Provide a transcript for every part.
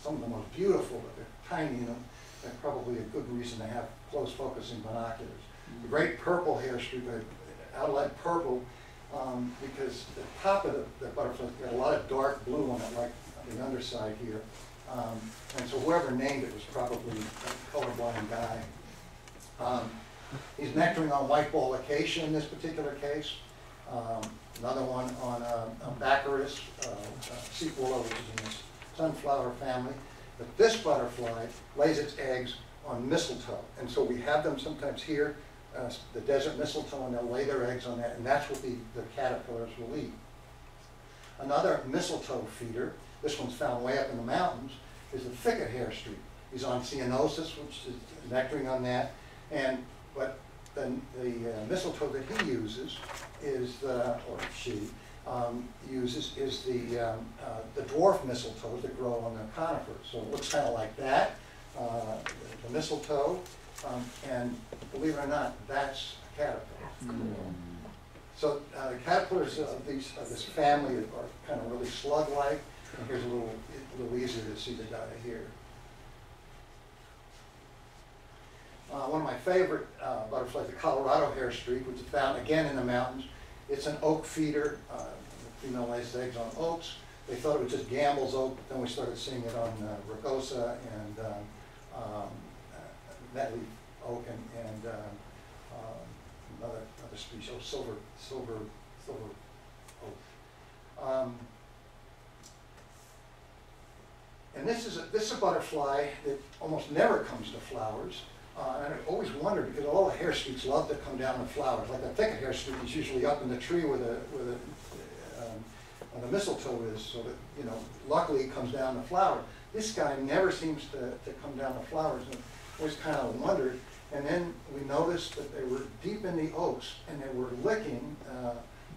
some of the most beautiful, but they're tiny, and they're probably a good reason to have close focusing binoculars. The great purple hair streak, outlined purple, because the top of the butterfly's got a lot of dark blue on it, like on the underside here. And so whoever named it was probably a colorblind guy. He's nectaring on white ball acacia in this particular case. Another one on Baccharis, sequoia, which is in the sunflower family. But this butterfly lays its eggs on mistletoe. And so we have them sometimes here, the desert mistletoe, and they'll lay their eggs on that, and that's what the caterpillars will eat. Another mistletoe feeder, this one's found way up in the mountains, is the thicket hair streak. He's on Ceanosus, which is nectaring on that. But then the mistletoe that he uses is, or she uses, is the dwarf mistletoes that grow on the conifers. So it looks kind of like that, the mistletoe, and believe it or not, that's a caterpillar. Cool. So the caterpillars of this family are kind of really slug-like. And here's a little easier to see the guy here. One of my favorite butterflies, the Colorado hair streak, which is found again in the mountains. It's an oak feeder. The female lays eggs on oaks. They thought it was just Gamble's oak, but then we started seeing it on rugosa and metleaf oak and another species, silver oak. And this is a butterfly that almost never comes to flowers. And I've always wondered, because all the hair streaks love to come down to flowers. Like the thicket hair streak is usually up in the tree where the mistletoe is, so that, you know, luckily it comes down to flowers. This guy never seems to come down to flowers, and I always kind of wondered. And then we noticed that they were deep in the oaks, and they were licking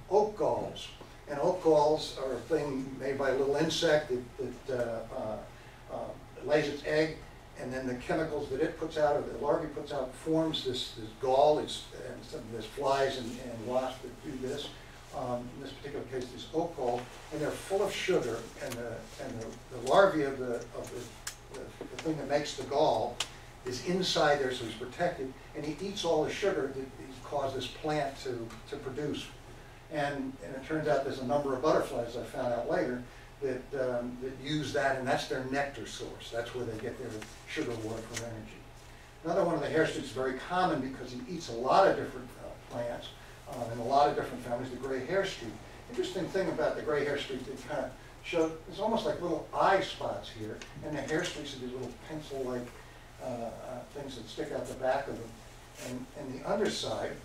oak galls. And oak galls are a thing made by a little insect that lays its egg, and then the chemicals that it puts out, or the larvae puts out, forms this gall. There's flies and wasps that do this. In this particular case, this oak gall, and they're full of sugar. And the larvae of the thing that makes the gall is inside there, so he's protected, and he eats all the sugar that he's caused this plant to produce. And it turns out there's a number of butterflies I found out later that use that, and that's their nectar source. That's where they get their sugar water for energy. Another one of the hair streaks is very common because he eats a lot of different plants in a lot of different families, the gray hair streak. Interesting thing about the gray hair streak, they kind of show, it's almost like little eye spots here, and the hair streaks are these little pencil-like things that stick out the back of them. And the underside,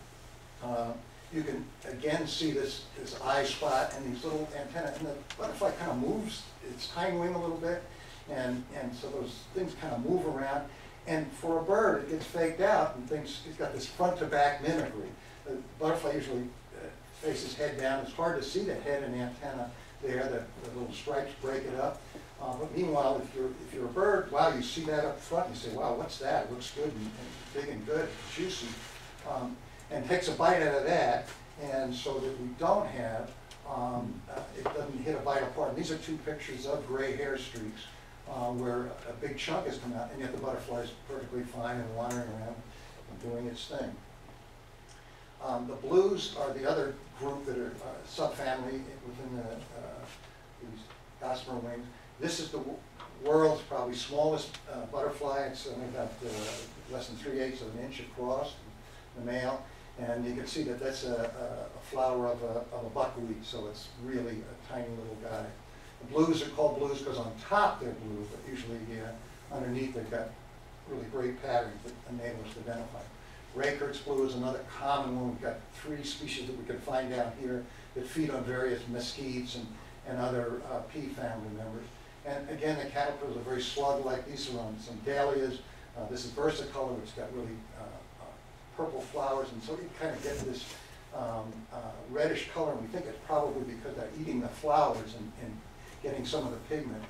you can again see this eye spot and these little antennae, and the butterfly kind of moves its hind wing a little bit, and so those things kind of move around. And for a bird, it gets faked out, and it's got this front to back mimicry. The butterfly usually faces head down. It's hard to see the head and antenna there. The little stripes break it up. But meanwhile, if you're a bird, wow, you see that up front, and you say, wow, what's that? It looks good and big and good, juicy. And takes a bite out of that, and so that we don't have, it doesn't hit a vital part. And these are two pictures of gray hair streaks where a big chunk has come out, and yet the butterfly is perfectly fine and wandering around and doing its thing. The blues are the other group that are subfamily within these gossamer wings. This is the world's probably smallest butterfly. It's only about less than 3/8 of an inch across, the male. And you can see that that's a flower of a buckwheat, so it's really a tiny little guy. The blues are called blues because on top they're blue, but usually underneath they've got really great patterns that enable us to identify. Raykert's blue is another common one. We've got 3 species that we can find down here that feed on various mesquites and other pea family members. And again, the caterpillars are very slug-like. These are on some dahlias. This is versicolor, which got really purple flowers, and so you kind of get this reddish color, and we think it's probably because they're eating the flowers and getting some of the pigment.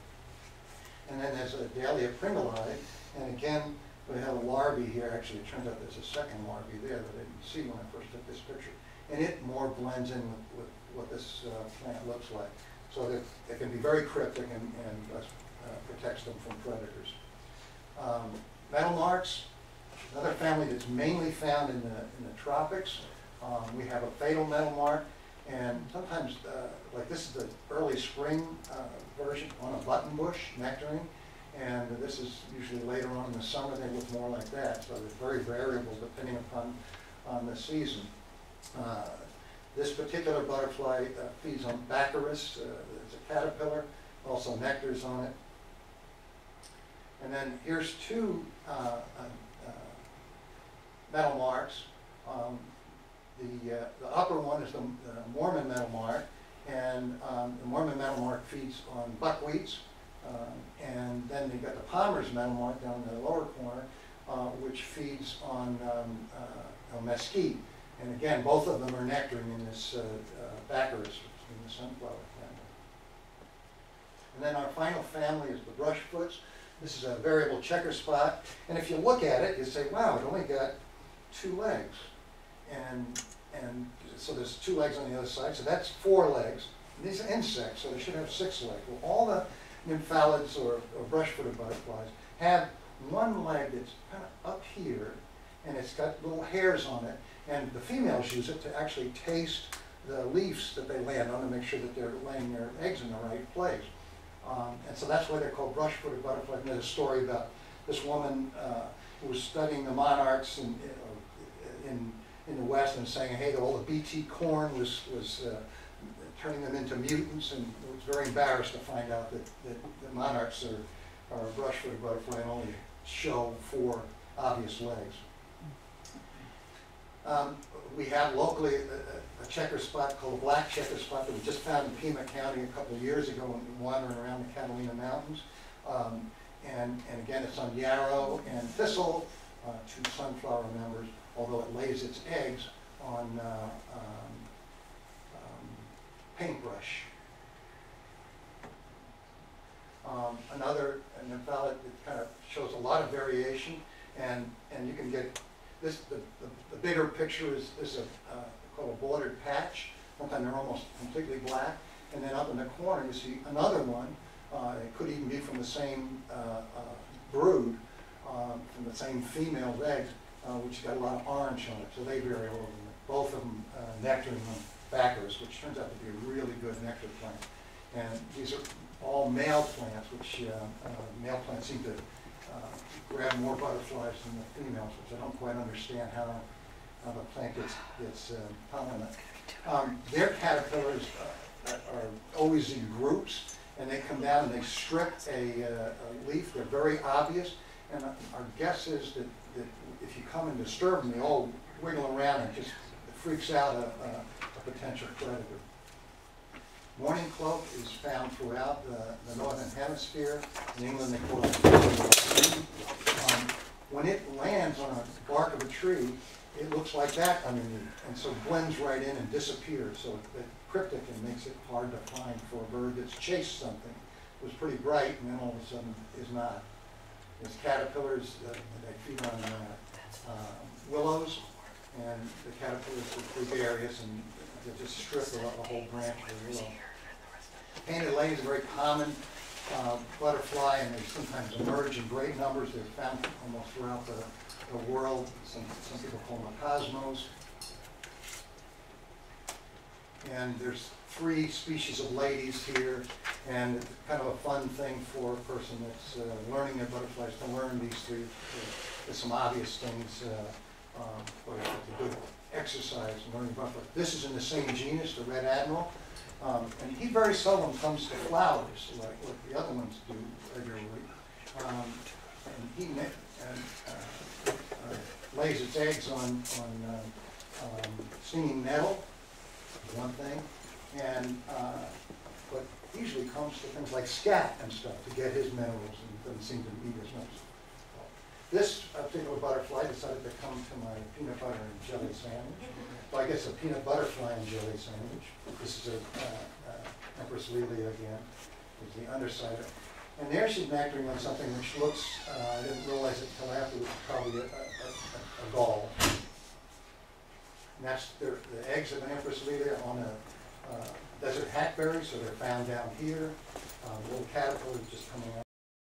And then there's a Dahlia pringli, and again, we have a larvae here. Actually, it turns out there's a second larvae there that I didn't see when I first took this picture. And it more blends in with what this plant looks like. So that it can be very cryptic and protects protects them from predators. Metal marks, another family that's mainly found in the tropics. We have a fatal metal mark, and sometimes, like this is the early spring version on a button bush, nectarine, and this is usually later on in the summer. They look more like that, so they're very variable depending upon the season. This particular butterfly feeds on Baccharis. It's a caterpillar, also nectars on it. And then here's two metal marks. The upper one is the Mormon metal mark, and the Mormon metal mark feeds on buckwheats. And then you got the Palmer's metal mark down in the lower corner, which feeds on mesquite. And again, both of them are nectaring in this Baccharis, in the sunflower family. And then our final family is the brushfoots. This is a variable checker spot. And if you look at it, you say, wow, it only got 2 legs. And so there's 2 legs on the other side, so that's 4 legs. And these are insects, so they should have 6 legs. Well, all the nymphalids or brush-footed butterflies have 1 leg that's kind of up here, and it's got little hairs on it. And the females use it to actually taste the leaves that they land on to make sure that they're laying their eggs in the right place. And so that's why they're called brush-footed butterflies. And there's a story about this woman who was studying the monarchs in the West and saying, hey, all the BT corn was turning them into mutants, and was very embarrassed to find out that the monarchs are a brush-footed butterfly and only show 4 obvious legs. We have locally a checker spot called a black checker spot that we just found in Pima County a couple of years ago when wandering around the Catalina Mountains. And again, it's on yarrow and thistle, 2 sunflower members, although it lays its eggs on paintbrush. Another nymphallid that kind of shows a lot of variation, and you can get this. The bigger picture is called a bordered patch. Sometimes they're almost completely black, and then up in the corner you see another one. It could even be from the same brood, from the same female's eggs, which got a lot of orange on it. So they vary all over. Both of them nectaring on Baccharis, which turns out to be a really good nectar plant. And these are all male plants, which male plants seem to grab more butterflies than the females, which I don't quite understand how the plant gets pollen. Their caterpillars are always in groups, and they come down and they strip a leaf. They're very obvious, and our guess is that if you come and disturb them, they all wiggle around and just freaks out a potential predator. Morning cloak is found throughout the northern hemisphere. In England, they call it when it lands on a bark of a tree, it looks like that underneath, and so blends right in and disappears. So it's cryptic and makes it hard to find for a bird that's chased something. It was pretty bright, and then all of a sudden is not. There's caterpillars that feed on willows, and the caterpillars are gregarious, and they just strip a whole branch of the willow. Painted lane is a very common butterfly, and they sometimes emerge in great numbers. They're found almost throughout the world. Some people call them cosmos. And there's 3 species of ladies here, and it's kind of a fun thing for a person that's learning their butterflies to learn these 3. There's some obvious things, but it's a good exercise in learning butterflies. This is in the same genus, the Red Admiral. And he very seldom comes to flowers like the other ones do regularly. And he lays its eggs on stinging nettle, is one thing, and but usually comes to things like scat and stuff to get his minerals, and doesn't seem to eat as much. This particular butterfly decided to come to my peanut butter and jelly sandwich. Well, I guess a peanut butterfly and jelly sandwich. This is a Empress Lilia again, is the underside. And there she's nectaring on something which looks, I didn't realize it until afterwards, probably a gall. And that's the eggs of an Empress Lilia on a desert hackberry, so they're found down here. Little caterpillars just coming